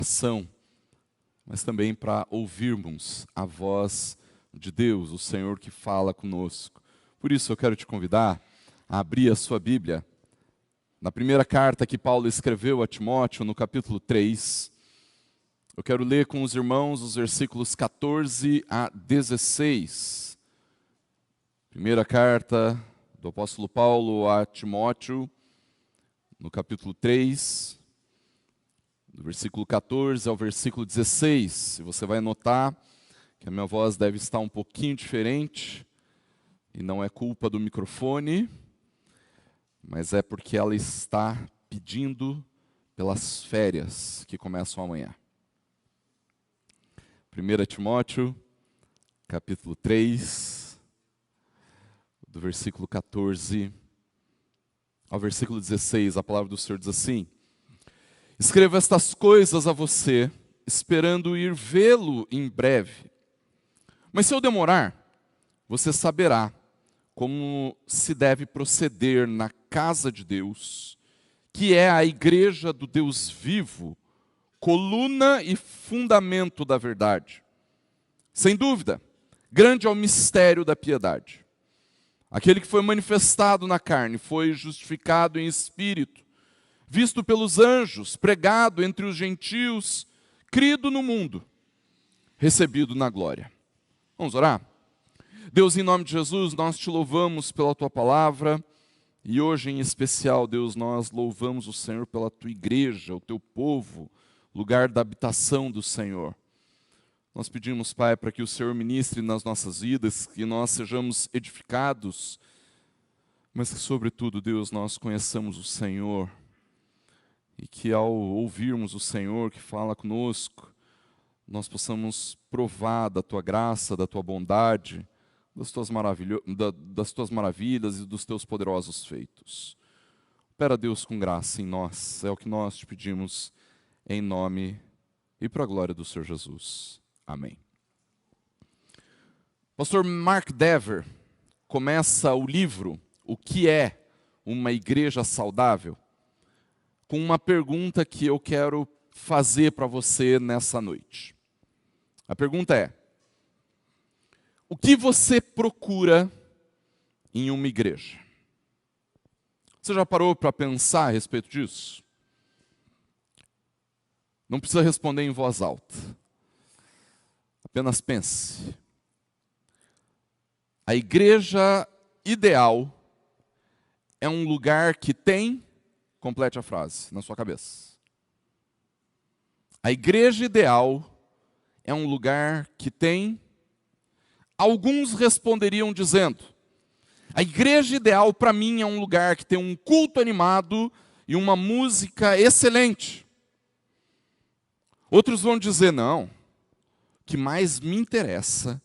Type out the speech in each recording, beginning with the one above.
ação, mas também para ouvirmos a voz de Deus, o Senhor que fala conosco. Por isso eu quero te convidar a abrir a sua Bíblia na primeira carta que Paulo escreveu a Timóteo, no capítulo 3. Eu quero ler com os irmãos os versículos 14 a 16. Primeira carta do apóstolo Paulo a Timóteo, no capítulo 3, do versículo 14 ao versículo 16. E você vai notar que a minha voz deve estar um pouquinho diferente, e não é culpa do microfone, mas é porque ela está pedindo pelas férias que começam amanhã. 1 Timóteo, capítulo 3, do versículo 14 ao versículo 16, a palavra do Senhor diz assim: escrevo estas coisas a você, esperando ir vê-lo em breve. Mas se eu demorar, você saberá como se deve proceder na casa de Deus, que é a igreja do Deus vivo, coluna e fundamento da verdade. Sem dúvida, grande é o mistério da piedade. Aquele que foi manifestado na carne foi justificado em espírito, visto pelos anjos, pregado entre os gentios, crido no mundo, recebido na glória. Vamos orar? Deus, em nome de Jesus, nós te louvamos pela tua palavra, e hoje em especial, Deus, nós louvamos o Senhor pela tua igreja, o teu povo, lugar da habitação do Senhor. Nós pedimos, Pai, para que o Senhor ministre nas nossas vidas, que nós sejamos edificados, mas que, sobretudo, Deus, nós conheçamos o Senhor, e que ao ouvirmos o Senhor que fala conosco, nós possamos provar da tua graça, da tua bondade, das tuas maravilhas e dos teus poderosos feitos. Opera, Deus, com graça em nós, é o que nós te pedimos, em nome e para a glória do Senhor Jesus. Amém. Pastor Mark Dever começa o livro O que é uma igreja saudável? Com uma pergunta que eu quero fazer para você nessa noite. A pergunta é: o que você procura em uma igreja? Você já parou para pensar a respeito disso? Não precisa responder em voz alta. Apenas pense. A igreja ideal é um lugar que tem... Complete a frase na sua cabeça. A igreja ideal é um lugar que tem... Alguns responderiam dizendo: a igreja ideal para mim é um lugar que tem um culto animado e uma música excelente. Outros vão dizer: não, o que mais me interessa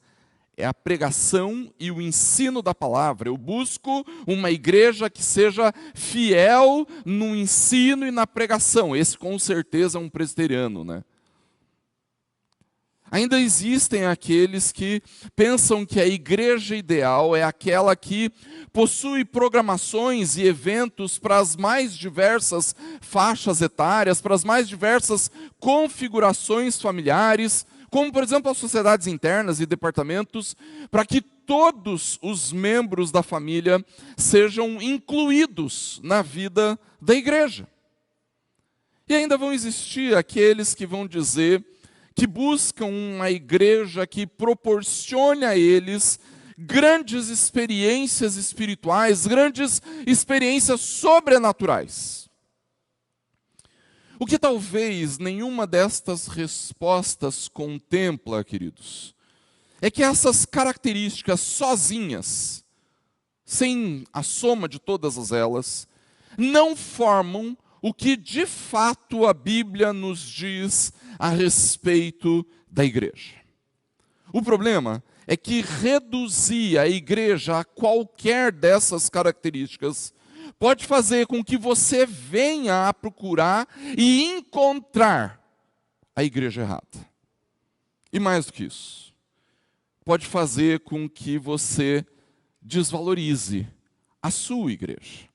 é a pregação e o ensino da palavra. Eu busco uma igreja que seja fiel no ensino e na pregação. Esse com certeza é um presbiteriano, né? Ainda existem aqueles que pensam que a igreja ideal é aquela que possui programações e eventos para as mais diversas faixas etárias, para as mais diversas configurações familiares, como, por exemplo, as sociedades internas e departamentos, para que todos os membros da família sejam incluídos na vida da igreja. E ainda vão existir aqueles que vão dizer que buscam uma igreja que proporcione a eles grandes experiências espirituais, grandes experiências sobrenaturais. O que talvez nenhuma destas respostas contempla, queridos, é que essas características sozinhas, sem a soma de todas elas, não formam o que de fato a Bíblia nos diz a respeito da igreja. O problema é que reduzir a igreja a qualquer dessas características pode fazer com que você venha a procurar e encontrar a igreja errada. E mais do que isso, pode fazer com que você desvalorize a sua igreja.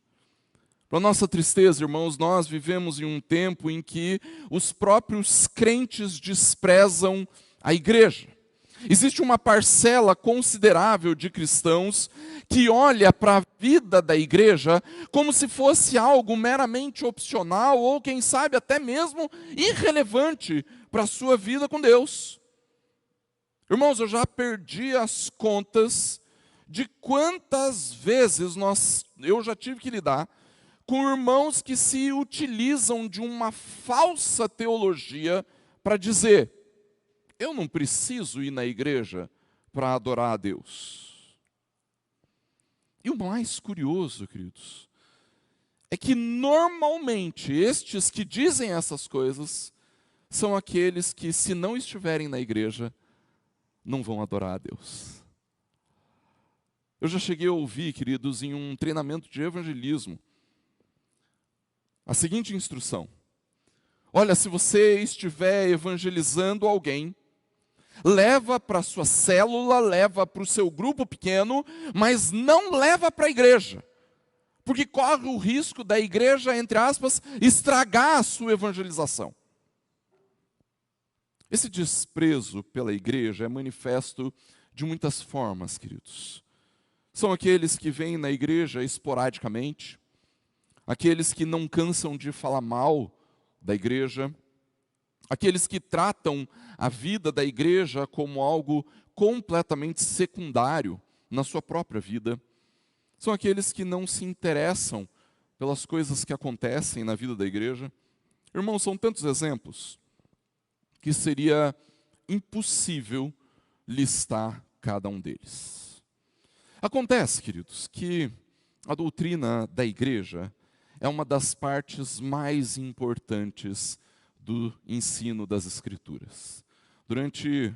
Para nossa tristeza, irmãos, nós vivemos em um tempo em que os próprios crentes desprezam a igreja. Existe uma parcela considerável de cristãos que olha para a vida da igreja como se fosse algo meramente opcional ou, quem sabe, até mesmo irrelevante para a sua vida com Deus. Irmãos, eu já perdi as contas de quantas vezes eu já tive que lidar com irmãos que se utilizam de uma falsa teologia para dizer: eu não preciso ir na igreja para adorar a Deus. E o mais curioso, queridos, é que normalmente estes que dizem essas coisas são aqueles que, se não estiverem na igreja, não vão adorar a Deus. Eu já cheguei a ouvir, queridos, em um treinamento de evangelismo, a seguinte instrução: olha, se você estiver evangelizando alguém, leva para a sua célula, leva para o seu grupo pequeno, mas não leva para a igreja, porque corre o risco da igreja, entre aspas, estragar a sua evangelização. Esse desprezo pela igreja é manifesto de muitas formas, queridos. São aqueles que vêm na igreja esporadicamente, aqueles que não cansam de falar mal da igreja, aqueles que tratam a vida da igreja como algo completamente secundário na sua própria vida. São aqueles que não se interessam pelas coisas que acontecem na vida da igreja. Irmãos, são tantos exemplos que seria impossível listar cada um deles. Acontece, queridos, que a doutrina da igreja é uma das partes mais importantes do ensino das Escrituras. Durante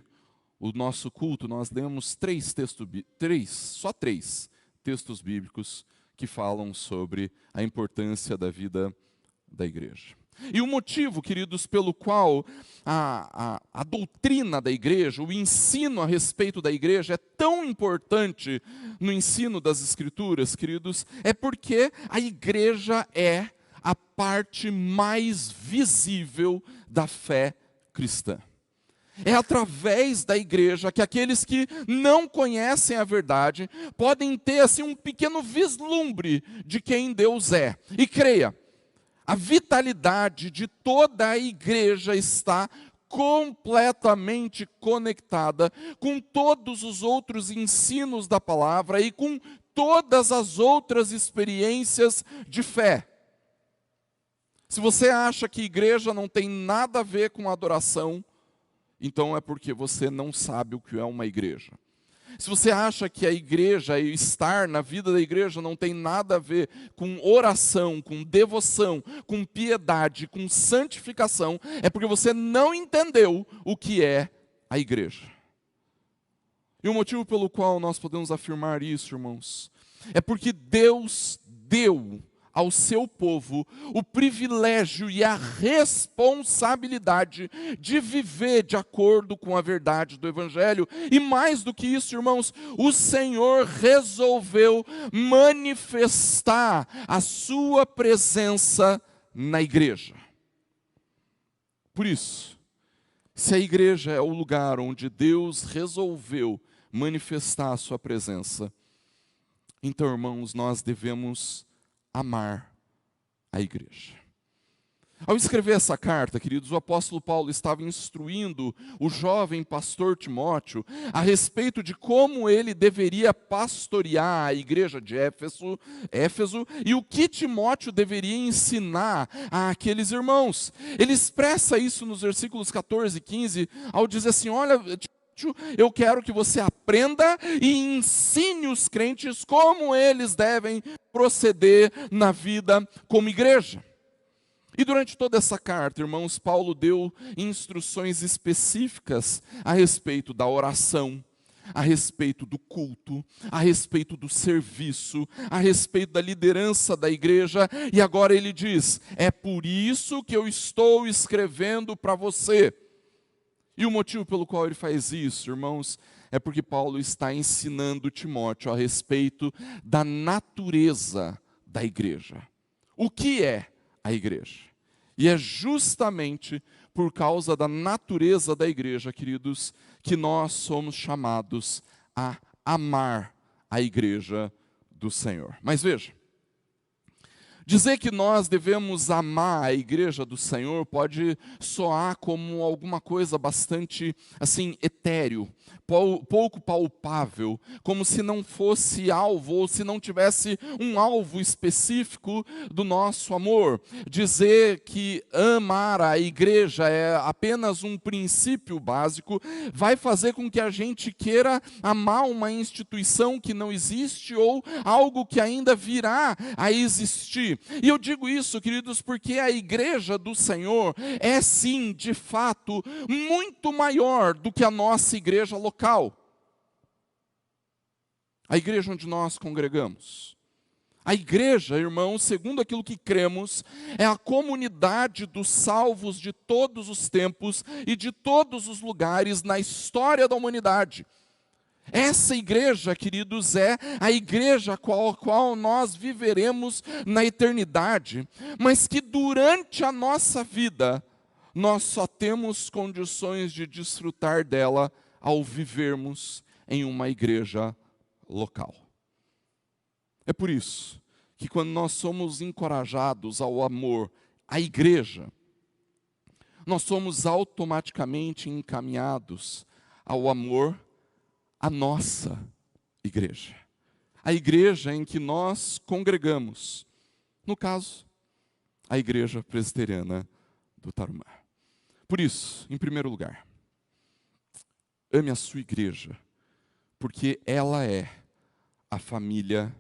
o nosso culto, nós lemos só três textos bíblicos que falam sobre a importância da vida da igreja. E o motivo, queridos, pelo qual a doutrina da igreja, o ensino a respeito da igreja é tão importante no ensino das Escrituras, queridos, é porque a igreja é a parte mais visível da fé cristã. É através da igreja que aqueles que não conhecem a verdade podem ter assim um pequeno vislumbre de quem Deus é. E creia, a vitalidade de toda a igreja está completamente conectada com todos os outros ensinos da palavra e com todas as outras experiências de fé. Se você acha que igreja não tem nada a ver com adoração, então é porque você não sabe o que é uma igreja. Se você acha que a igreja e estar na vida da igreja não tem nada a ver com oração, com devoção, com piedade, com santificação, é porque você não entendeu o que é a igreja. E o motivo pelo qual nós podemos afirmar isso, irmãos, é porque Deus deu ao seu povo o privilégio e a responsabilidade de viver de acordo com a verdade do Evangelho. E mais do que isso, irmãos, o Senhor resolveu manifestar a sua presença na igreja. Por isso, se a igreja é o lugar onde Deus resolveu manifestar a sua presença, então, irmãos, nós devemos amar a igreja. Ao escrever essa carta, queridos, o apóstolo Paulo estava instruindo o jovem pastor Timóteo a respeito de como ele deveria pastorear a igreja de Éfeso e o que Timóteo deveria ensinar àqueles irmãos. Ele expressa isso nos versículos 14 e 15, ao dizer assim: olha, eu quero que você aprenda e ensine os crentes como eles devem proceder na vida como igreja. E durante toda essa carta, irmãos, Paulo deu instruções específicas a respeito da oração, a respeito do culto, a respeito do serviço, a respeito da liderança da igreja. E agora ele diz: é por isso que eu estou escrevendo para você. E o motivo pelo qual ele faz isso, irmãos, é porque Paulo está ensinando Timóteo a respeito da natureza da igreja. o que é a igreja. E é justamente por causa da natureza da igreja, queridos, que nós somos chamados a amar a igreja do Senhor. Mas veja, dizer que nós devemos amar a igreja do Senhor pode soar como alguma coisa bastante, assim, etéreo, pouco palpável, como se não fosse alvo, ou se não tivesse um alvo específico do nosso amor. Dizer que amar a igreja é apenas um princípio básico, vai fazer com que a gente queira amar uma instituição que não existe, ou algo que ainda virá a existir. E eu digo isso, queridos, porque a igreja do Senhor é sim, de fato, muito maior do que a nossa igreja local. A igreja onde nós congregamos. A igreja, irmãos, segundo aquilo que cremos, é a comunidade dos salvos de todos os tempos e de todos os lugares na história da humanidade. Essa igreja, queridos, é a igreja a qual nós viveremos na eternidade, mas que durante a nossa vida, nós só temos condições de desfrutar dela ao vivermos em uma igreja local. É por isso que quando nós somos encorajados ao amor à igreja, nós somos automaticamente encaminhados ao amor à nossa igreja. A igreja em que nós congregamos. No caso, a igreja presbiteriana do Tarumã. Por isso, em primeiro lugar, ame a sua igreja, porque ela é a família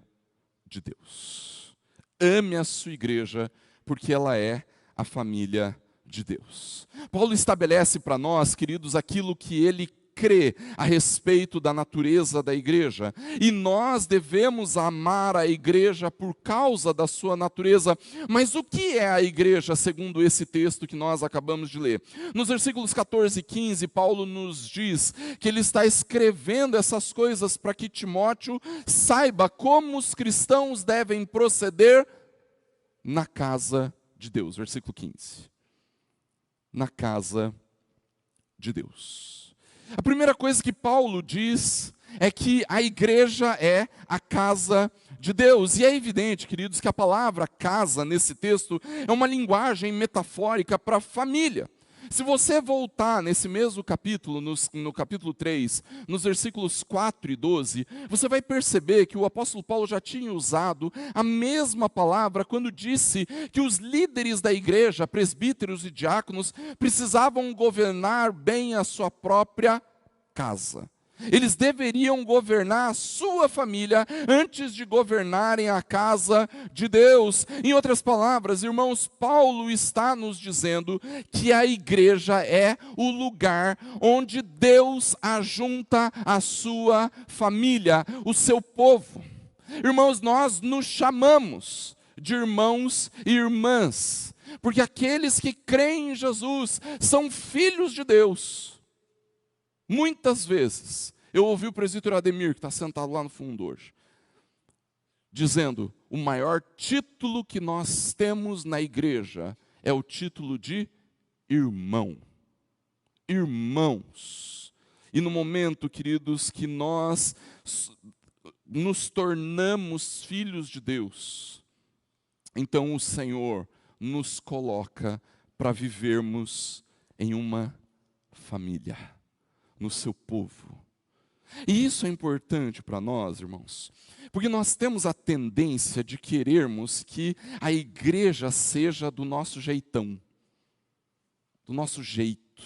de Deus. Ame a sua igreja, porque ela é a família de Deus. Paulo estabelece para nós, queridos, aquilo que ele crê a respeito da natureza da igreja, e nós devemos amar a igreja por causa da sua natureza. Mas o que é a igreja segundo esse texto que nós acabamos de ler? Nos versículos 14 e 15, Paulo nos diz que ele está escrevendo essas coisas para que Timóteo saiba como os cristãos devem proceder na casa de Deus. Versículo 15. Na casa de Deus. A primeira coisa que Paulo diz é que a igreja é a casa de Deus. E é evidente, queridos, que a palavra casa nesse texto é uma linguagem metafórica para família. Se você voltar nesse mesmo capítulo, no capítulo 3, nos versículos 4 e 12, você vai perceber que o apóstolo Paulo já tinha usado a mesma palavra quando disse que os líderes da igreja, presbíteros e diáconos, precisavam governar bem a sua própria casa. Eles deveriam governar a sua família antes de governarem a casa de Deus. Em outras palavras, irmãos, Paulo está nos dizendo que a igreja é o lugar onde Deus ajunta a sua família, o seu povo. Irmãos, nós nos chamamos de irmãos e irmãs, porque aqueles que creem em Jesus são filhos de Deus. Muitas vezes, eu ouvi o presbítero Ademir, que está sentado lá no fundo hoje, dizendo, o maior título que nós temos na igreja é o título de irmão. Irmãos. E no momento, queridos, que nós nos tornamos filhos de Deus, então o Senhor nos coloca para vivermos em uma família, no seu povo. E isso é importante para nós, irmãos, porque nós temos a tendência de querermos que a igreja seja do nosso jeitão, do nosso jeito.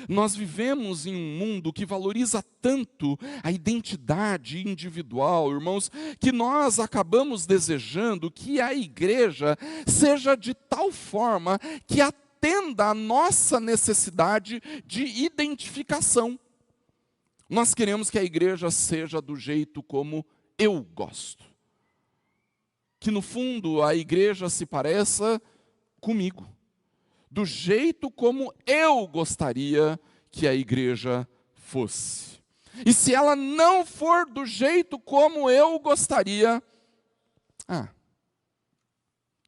Nós vivemos em um mundo que valoriza tanto a identidade individual, irmãos, que nós acabamos desejando que a igreja seja de tal forma que atenda à nossa necessidade de identificação. Nós queremos que a igreja seja do jeito como eu gosto. Que no fundo a igreja se pareça comigo. Do jeito como eu gostaria que a igreja fosse. E se ela não for do jeito como eu gostaria,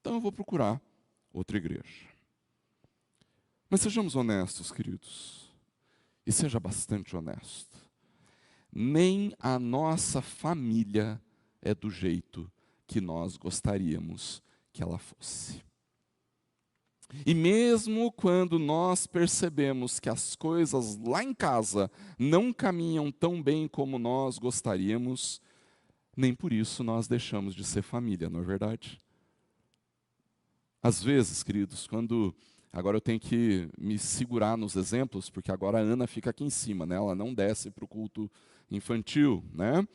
então eu vou procurar outra igreja. Mas sejamos honestos, queridos, e seja bastante honesto. Nem a nossa família é do jeito que nós gostaríamos que ela fosse. E mesmo quando nós percebemos que as coisas lá em casa não caminham tão bem como nós gostaríamos, nem por isso nós deixamos de ser família, não é verdade? Às vezes, queridos, agora eu tenho que me segurar nos exemplos, porque agora a Ana fica aqui em cima, né? Ela não desce para o culto infantil, né?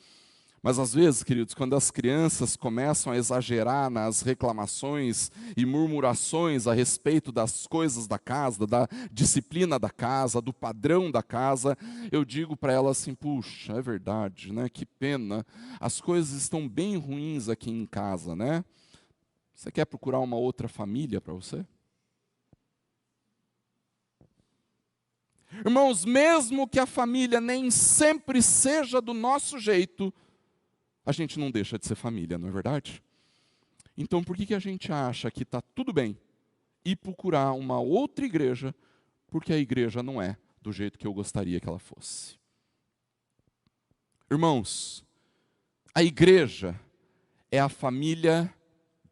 Mas às vezes, queridos, quando as crianças começam a exagerar nas reclamações e murmurações a respeito das coisas da casa, da disciplina da casa, do padrão da casa, eu digo para elas assim, puxa, é verdade, né? Que pena, as coisas estão bem ruins aqui em casa, né? Você quer procurar uma outra família para você? Irmãos, mesmo que a família nem sempre seja do nosso jeito, a gente não deixa de ser família, não é verdade? Então, por que a gente acha que está tudo bem ir procurar uma outra igreja, porque a igreja não é do jeito que eu gostaria que ela fosse? Irmãos, a igreja é a família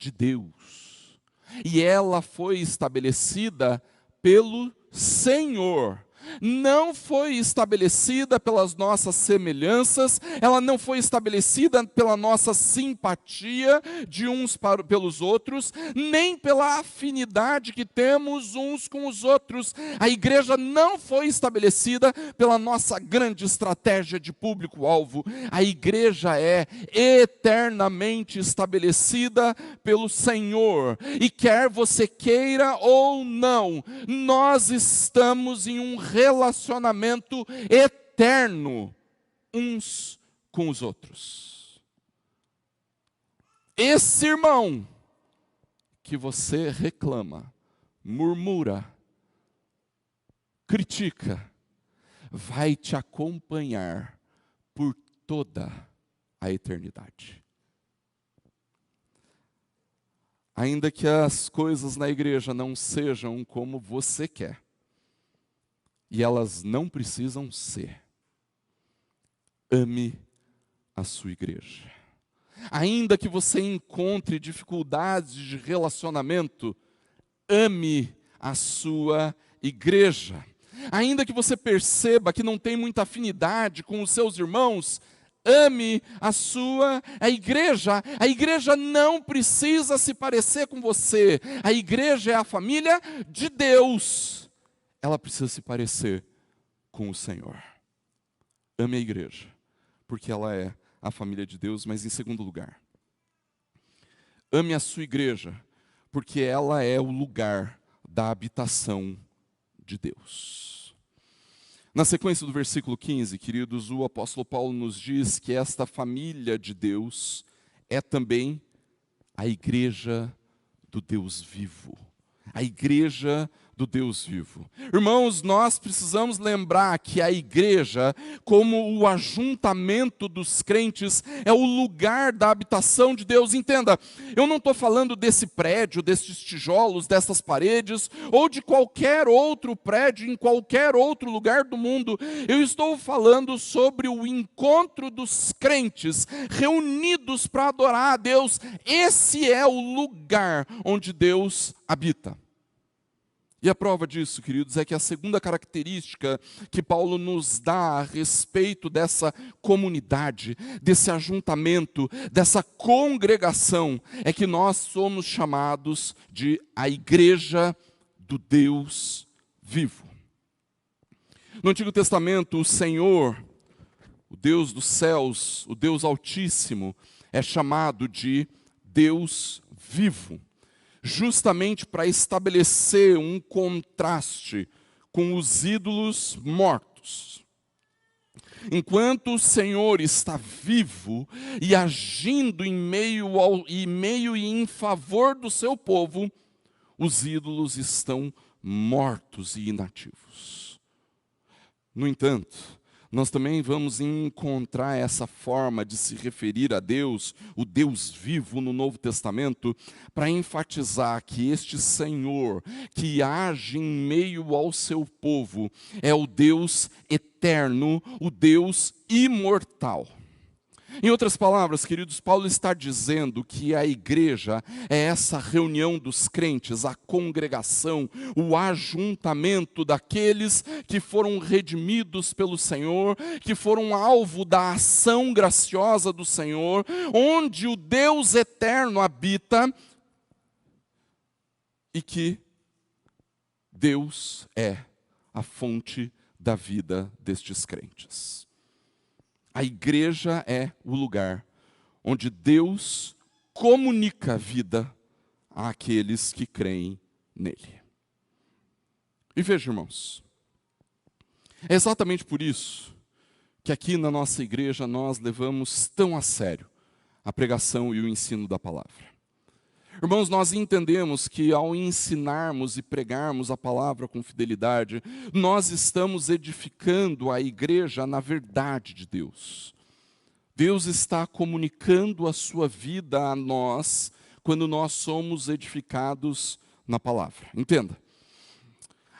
de Deus, e ela foi estabelecida pelo Senhor. Não foi estabelecida pelas nossas semelhanças, ela não foi estabelecida pela nossa simpatia de uns pelos outros, nem pela afinidade que temos uns com os outros. A igreja não foi estabelecida pela nossa grande estratégia de público-alvo. A igreja é eternamente estabelecida pelo Senhor. E quer você queira ou não, nós estamos em um relacionamento eterno uns com os outros. Esse irmão que você reclama, murmura, critica, vai te acompanhar por toda a eternidade. Ainda que as coisas na igreja não sejam como você quer, e elas não precisam ser, ame a sua igreja. Ainda que você encontre dificuldades de relacionamento, ame a sua igreja. Ainda que você perceba que não tem muita afinidade com os seus irmãos, ame a igreja. A igreja não precisa se parecer com você. A igreja é a família de Deus. Ela precisa se parecer com o Senhor. Ame a igreja, porque ela é a família de Deus, mas em segundo lugar, ame a sua igreja, porque ela é o lugar da habitação de Deus. Na sequência do versículo 15, queridos, o apóstolo Paulo nos diz que esta família de Deus é também a igreja do Deus vivo. A igreja do Deus vivo. Irmãos, nós precisamos lembrar que a igreja, como o ajuntamento dos crentes, é o lugar da habitação de Deus. Entenda, eu não estou falando desse prédio, desses tijolos, dessas paredes, ou de qualquer outro prédio, em qualquer outro lugar do mundo. Eu estou falando sobre o encontro dos crentes, reunidos para adorar a Deus. Esse é o lugar onde Deus habita. E a prova disso, queridos, é que a segunda característica que Paulo nos dá a respeito dessa comunidade, desse ajuntamento, dessa congregação, é que nós somos chamados de a igreja do Deus vivo. No Antigo Testamento, o Senhor, o Deus dos céus, o Deus Altíssimo, é chamado de Deus vivo, justamente para estabelecer um contraste com os ídolos mortos. Enquanto o Senhor está vivo e agindo em meio e em favor do seu povo, os ídolos estão mortos e inativos. No entanto, nós também vamos encontrar essa forma de se referir a Deus, o Deus vivo no Novo Testamento, para enfatizar que este Senhor que age em meio ao seu povo é o Deus eterno, o Deus imortal. Em outras palavras, queridos, Paulo está dizendo que a igreja é essa reunião dos crentes, a congregação, o ajuntamento daqueles que foram redimidos pelo Senhor, que foram alvo da ação graciosa do Senhor, onde o Deus eterno habita e que Deus é a fonte da vida destes crentes. A igreja é o lugar onde Deus comunica a vida àqueles que creem nele. E veja, irmãos, é exatamente por isso que aqui na nossa igreja nós levamos tão a sério a pregação e o ensino da palavra. Irmãos, nós entendemos que ao ensinarmos e pregarmos a palavra com fidelidade, nós estamos edificando a igreja na verdade de Deus. Deus está comunicando a sua vida a nós quando nós somos edificados na palavra. Entenda.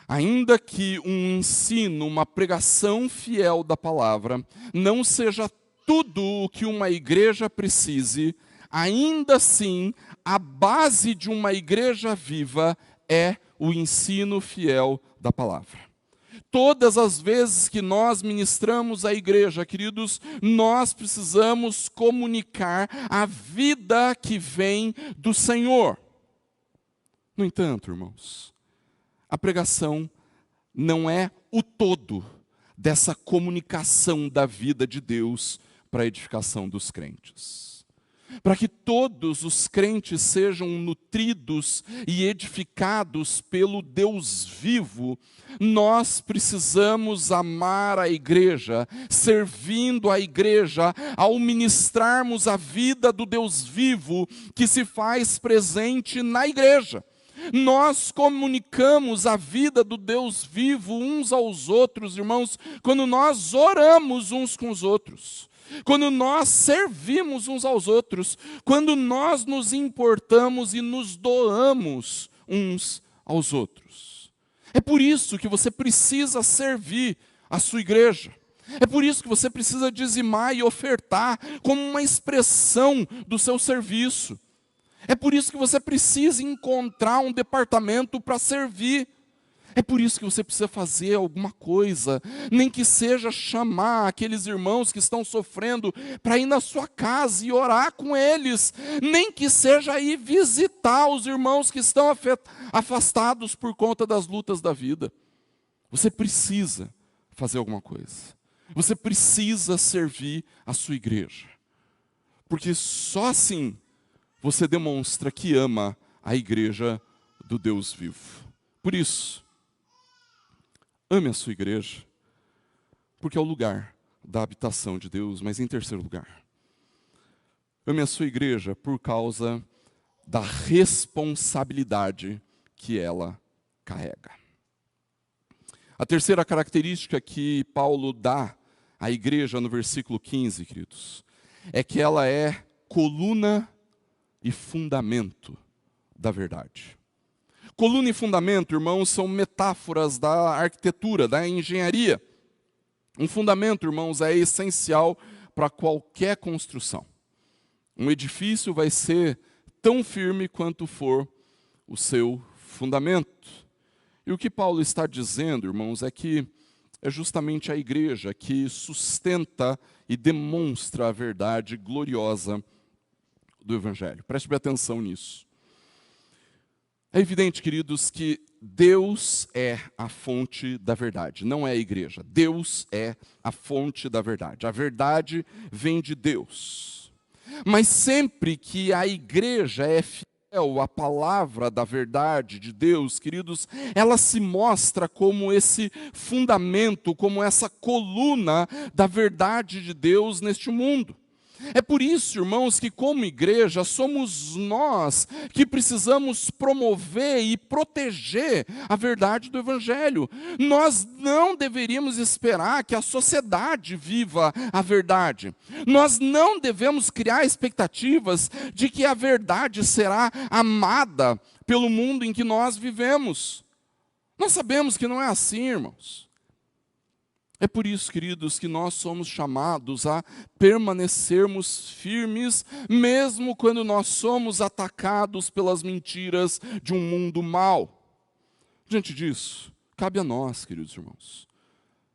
Ainda que um ensino, uma pregação fiel da palavra não seja tudo o que uma igreja precise, ainda assim, a base de uma igreja viva é o ensino fiel da palavra. Todas as vezes que nós ministramos a igreja, queridos, nós precisamos comunicar a vida que vem do Senhor. No entanto, irmãos, a pregação não é o todo dessa comunicação da vida de Deus para a edificação dos crentes. Para que todos os crentes sejam nutridos e edificados pelo Deus vivo, nós precisamos amar a igreja, servindo a igreja, ao ministrarmos a vida do Deus vivo que se faz presente na igreja. Nós comunicamos a vida do Deus vivo uns aos outros, irmãos, quando nós oramos uns com os outros. Quando nós servimos uns aos outros, quando nós nos importamos e nos doamos uns aos outros. É por isso que você precisa servir a sua igreja. É por isso que você precisa dizimar e ofertar como uma expressão do seu serviço. É por isso que você precisa encontrar um departamento para servir. É por isso que você precisa fazer alguma coisa, nem que seja chamar aqueles irmãos que estão sofrendo para ir na sua casa e orar com eles, nem que seja ir visitar os irmãos que estão afastados por conta das lutas da vida. Você precisa fazer alguma coisa. Você precisa servir a sua igreja. Porque só assim você demonstra que ama a igreja do Deus vivo. Por isso, ame a sua igreja, porque é o lugar da habitação de Deus. Mas em terceiro lugar, ame a sua igreja por causa da responsabilidade que ela carrega. A terceira característica que Paulo dá à igreja no versículo 15, queridos, é que ela é coluna e fundamento da verdade. Coluna e fundamento, irmãos, são metáforas da arquitetura, da engenharia. Um fundamento, irmãos, é essencial para qualquer construção. Um edifício vai ser tão firme quanto for o seu fundamento. E o que Paulo está dizendo, irmãos, é que é justamente a igreja que sustenta e demonstra a verdade gloriosa do Evangelho. Preste bem atenção nisso. É evidente, queridos, que Deus é a fonte da verdade, não é a igreja. Deus é a fonte da verdade. A verdade vem de Deus. Mas sempre que a igreja é fiel à palavra da verdade de Deus, queridos, ela se mostra como esse fundamento, como essa coluna da verdade de Deus neste mundo. É por isso, irmãos, que como igreja somos nós que precisamos promover e proteger a verdade do Evangelho. Nós não deveríamos esperar que a sociedade viva a verdade. Nós não devemos criar expectativas de que a verdade será amada pelo mundo em que nós vivemos. Nós sabemos que não é assim, irmãos. É por isso, queridos, que nós somos chamados a permanecermos firmes, mesmo quando nós somos atacados pelas mentiras de um mundo mau. Diante disso, cabe a nós, queridos irmãos,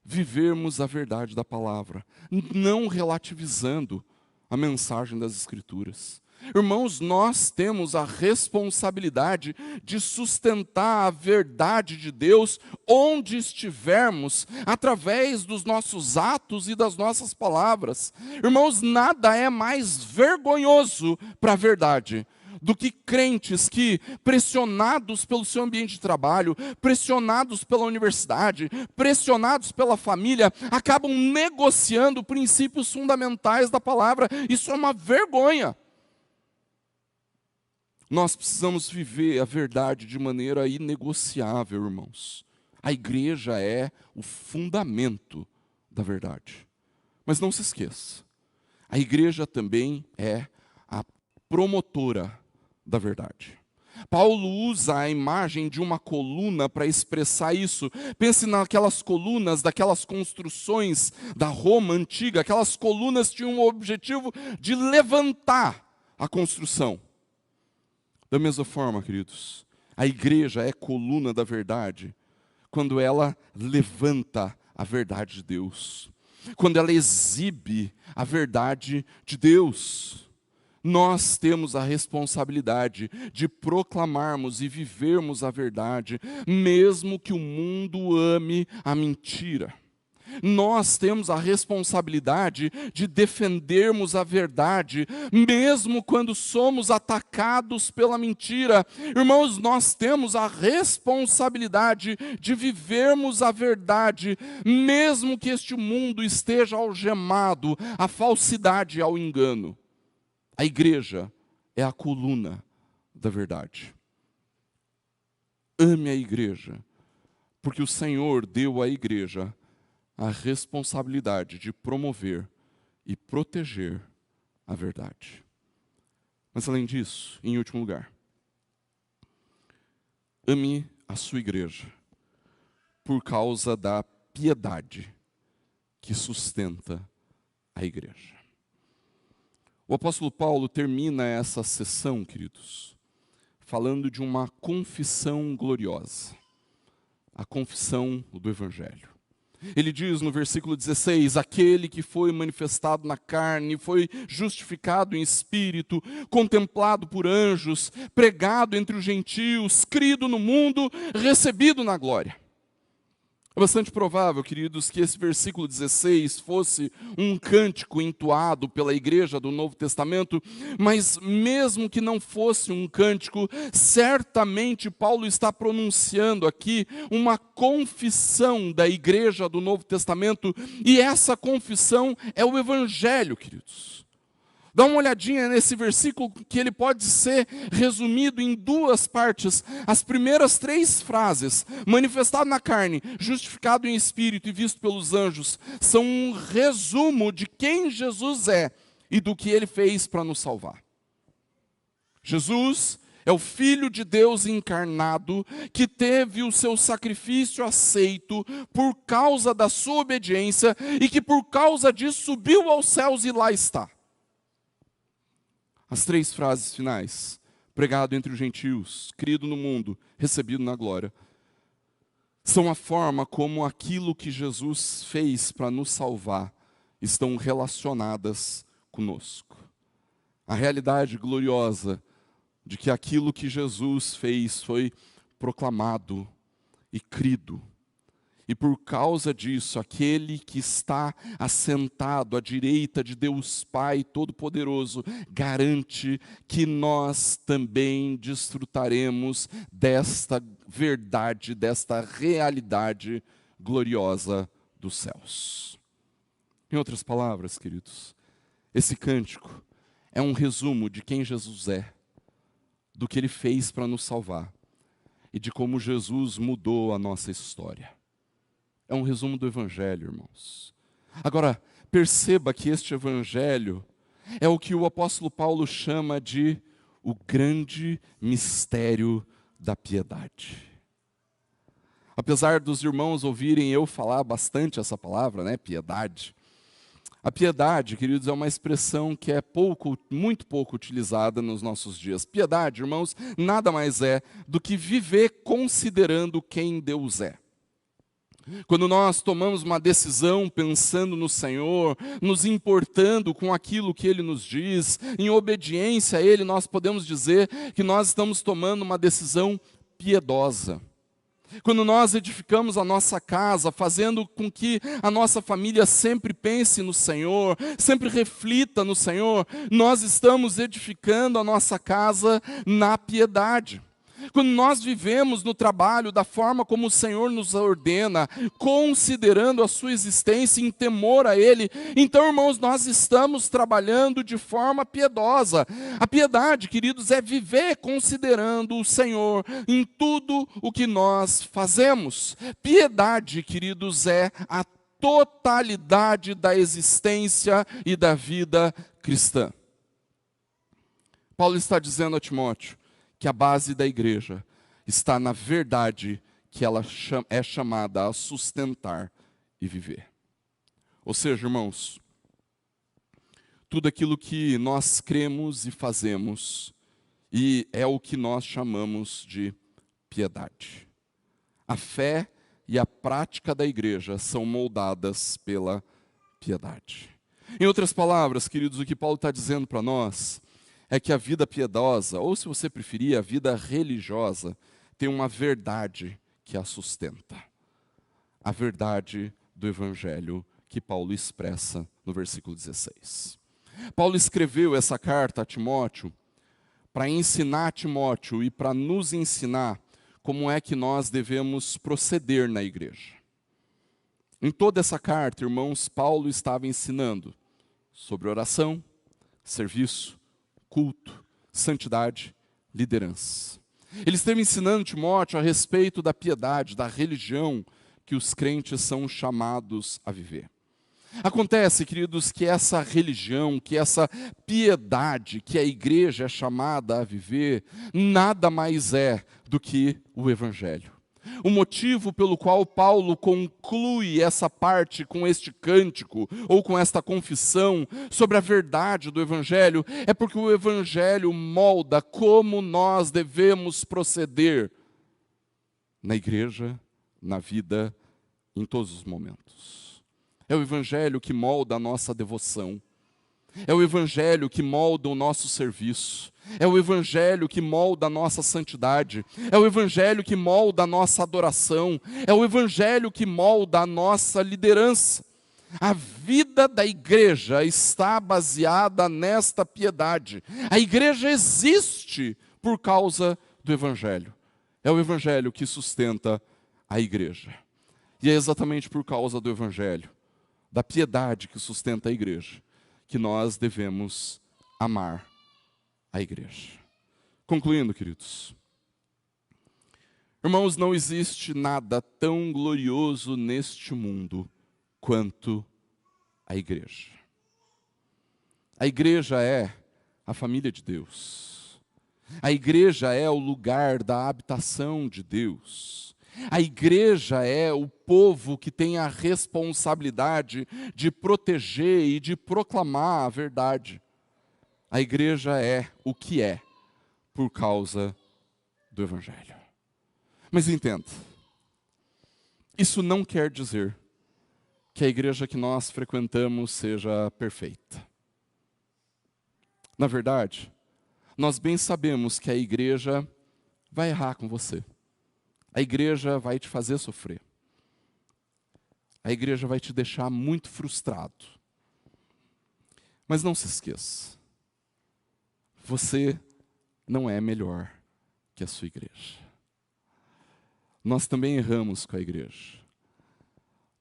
vivermos a verdade da palavra, não relativizando a mensagem das Escrituras. Irmãos, nós temos a responsabilidade de sustentar a verdade de Deus onde estivermos, através dos nossos atos e das nossas palavras. Irmãos, nada é mais vergonhoso para a verdade do que crentes que, pressionados pelo seu ambiente de trabalho, pressionados pela universidade, pressionados pela família, acabam negociando princípios fundamentais da palavra. Isso é uma vergonha. Nós precisamos viver a verdade de maneira inegociável, irmãos. A igreja é o fundamento da verdade. Mas não se esqueça, a igreja também é a promotora da verdade. Paulo usa a imagem de uma coluna para expressar isso. Pense naquelas colunas, daquelas construções da Roma antiga. Aquelas colunas tinham o objetivo de levantar a construção. Da mesma forma, queridos, a igreja é coluna da verdade quando ela levanta a verdade de Deus, quando ela exibe a verdade de Deus. Nós temos a responsabilidade de proclamarmos e vivermos a verdade, mesmo que o mundo ame a mentira. Nós temos a responsabilidade de defendermos a verdade, mesmo quando somos atacados pela mentira. Irmãos, nós temos a responsabilidade de vivermos a verdade, mesmo que este mundo esteja algemado à falsidade e ao engano. A igreja é a coluna da verdade. Ame a igreja, porque o Senhor deu à igreja a responsabilidade de promover e proteger a verdade. Mas além disso, em último lugar, ame a sua igreja por causa da piedade que sustenta a igreja. O apóstolo Paulo termina essa sessão, queridos, falando de uma confissão gloriosa, a confissão do Evangelho. Ele diz no versículo 16, aquele que foi manifestado na carne, foi justificado em espírito, contemplado por anjos, pregado entre os gentios, crido no mundo, recebido na glória. É bastante provável, queridos, que esse versículo 16 fosse um cântico entoado pela igreja do Novo Testamento, mas mesmo que não fosse um cântico, certamente Paulo está pronunciando aqui uma confissão da igreja do Novo Testamento, e essa confissão é o Evangelho, queridos. Dá uma olhadinha nesse versículo que ele pode ser resumido em duas partes. As primeiras 3 frases, manifestado na carne, justificado em espírito e visto pelos anjos, são um resumo de quem Jesus é e do que ele fez para nos salvar. Jesus é o Filho de Deus encarnado, que teve o seu sacrifício aceito por causa da sua obediência e que por causa disso subiu aos céus e lá está. As 3 frases finais, pregado entre os gentios, crido no mundo, recebido na glória, são a forma como aquilo que Jesus fez para nos salvar estão relacionadas conosco. A realidade gloriosa de que aquilo que Jesus fez foi proclamado e crido. E por causa disso, aquele que está assentado à direita de Deus Pai Todo-Poderoso, garante que nós também desfrutaremos desta verdade, desta realidade gloriosa dos céus. Em outras palavras, queridos, Esse cântico é um resumo de quem Jesus é, do que Ele fez para nos salvar e de como Jesus mudou a nossa história. É um resumo do Evangelho, irmãos. Agora, perceba que este Evangelho é o que o apóstolo Paulo chama de o grande mistério da piedade. Apesar dos irmãos ouvirem eu falar bastante essa palavra, né, piedade. A piedade, queridos, é uma expressão que é muito pouco utilizada nos nossos dias. Piedade, irmãos, nada mais é do que viver considerando quem Deus é. Quando nós tomamos uma decisão pensando no Senhor, nos importando com aquilo que Ele nos diz, em obediência a Ele, nós podemos dizer que nós estamos tomando uma decisão piedosa. Quando nós edificamos a nossa casa, fazendo com que a nossa família sempre pense no Senhor, sempre reflita no Senhor, nós estamos edificando a nossa casa na piedade. Quando nós vivemos no trabalho da forma como o Senhor nos ordena, considerando a sua existência em temor a Ele, então, irmãos, nós estamos trabalhando de forma piedosa. A piedade, queridos, é viver considerando o Senhor em tudo o que nós fazemos. Piedade, queridos, é a totalidade da existência e da vida cristã. Paulo está dizendo a Timóteo que a base da igreja está na verdade que ela é chamada a sustentar e viver. Ou seja, irmãos, tudo aquilo que nós cremos e fazemos e é o que nós chamamos de piedade. A fé e a prática da igreja são moldadas pela piedade. Em outras palavras, queridos, o que Paulo está dizendo para nós é que a vida piedosa, ou se você preferir, a vida religiosa, tem uma verdade que a sustenta. A verdade do Evangelho que Paulo expressa no versículo 16. Paulo escreveu essa carta a Timóteo para ensinar Timóteo e para nos ensinar como é que nós devemos proceder na igreja. Em toda essa carta, irmãos, Paulo estava ensinando sobre oração, serviço, culto, santidade, liderança. Ele esteve ensinando Timóteo a respeito da piedade, da religião que os crentes são chamados a viver. Acontece, queridos, que essa religião, que essa piedade que a igreja é chamada a viver, nada mais é do que o Evangelho. O motivo pelo qual Paulo conclui essa parte com este cântico, ou com esta confissão sobre a verdade do Evangelho, é porque o Evangelho molda como nós devemos proceder na igreja, na vida, em todos os momentos. É o Evangelho que molda a nossa devoção. É o Evangelho que molda o nosso serviço. É o Evangelho que molda a nossa santidade. É o Evangelho que molda a nossa adoração. É o Evangelho que molda a nossa liderança. A vida da igreja está baseada nesta piedade. A igreja existe por causa do Evangelho. É o Evangelho que sustenta a igreja. E é exatamente por causa do Evangelho, da piedade que sustenta a igreja, que nós devemos amar a igreja. Concluindo, queridos. Irmãos, não existe nada tão glorioso neste mundo quanto a igreja. A igreja é a família de Deus. A igreja é o lugar da habitação de Deus. A igreja é o povo que tem a responsabilidade de proteger e de proclamar a verdade. A igreja é o que é por causa do Evangelho. Mas entenda, isso não quer dizer que a igreja que nós frequentamos seja perfeita. Na verdade, nós bem sabemos que a igreja vai errar com você. A igreja vai te fazer sofrer. A igreja vai te deixar muito frustrado. Mas não se esqueça, você não é melhor que a sua igreja. Nós também erramos com a igreja.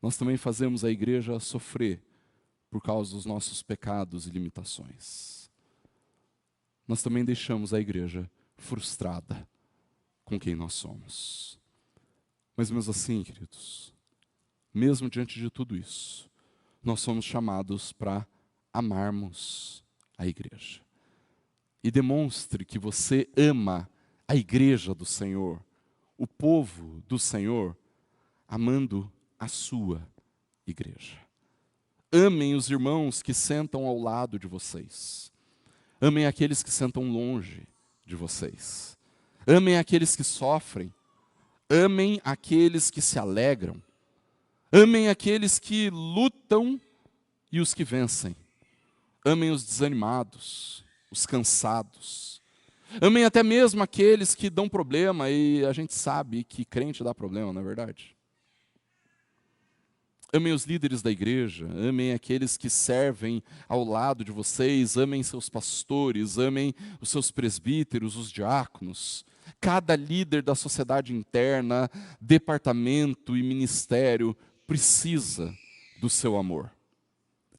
Nós também fazemos a igreja sofrer por causa dos nossos pecados e limitações. Nós também deixamos a igreja frustrada com quem nós somos. Mas mesmo assim, queridos, mesmo diante de tudo isso, nós somos chamados para amarmos a igreja. E demonstre que você ama a igreja do Senhor, o povo do Senhor, amando a sua igreja. Amem os irmãos que sentam ao lado de vocês. Amem aqueles que sentam longe de vocês. Amem aqueles que sofrem. Amem aqueles que se alegram. Amem aqueles que lutam e os que vencem. Amem os desanimados, os cansados. Amem até mesmo aqueles que dão problema, e a gente sabe que crente dá problema, não é verdade? Amem os líderes da igreja, amem aqueles que servem ao lado de vocês, amem seus pastores, amem os seus presbíteros, os diáconos. Cada líder da sociedade interna, departamento e ministério precisa do seu amor.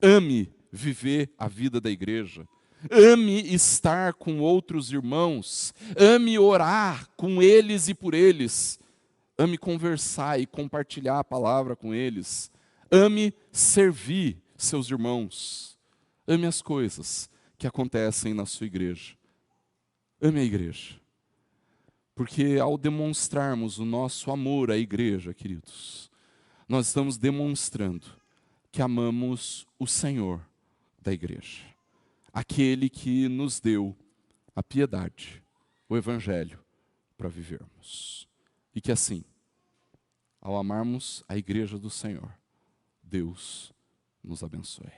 Ame viver a vida da igreja. Ame estar com outros irmãos. Ame orar com eles e por eles. Ame conversar e compartilhar a palavra com eles. Ame servir seus irmãos. Ame as coisas que acontecem na sua igreja. Ame a igreja. Porque ao demonstrarmos o nosso amor à igreja, queridos, nós estamos demonstrando que amamos o Senhor da igreja. Aquele que nos deu a piedade, o Evangelho, para vivermos. E que assim, ao amarmos a igreja do Senhor, Deus nos abençoe.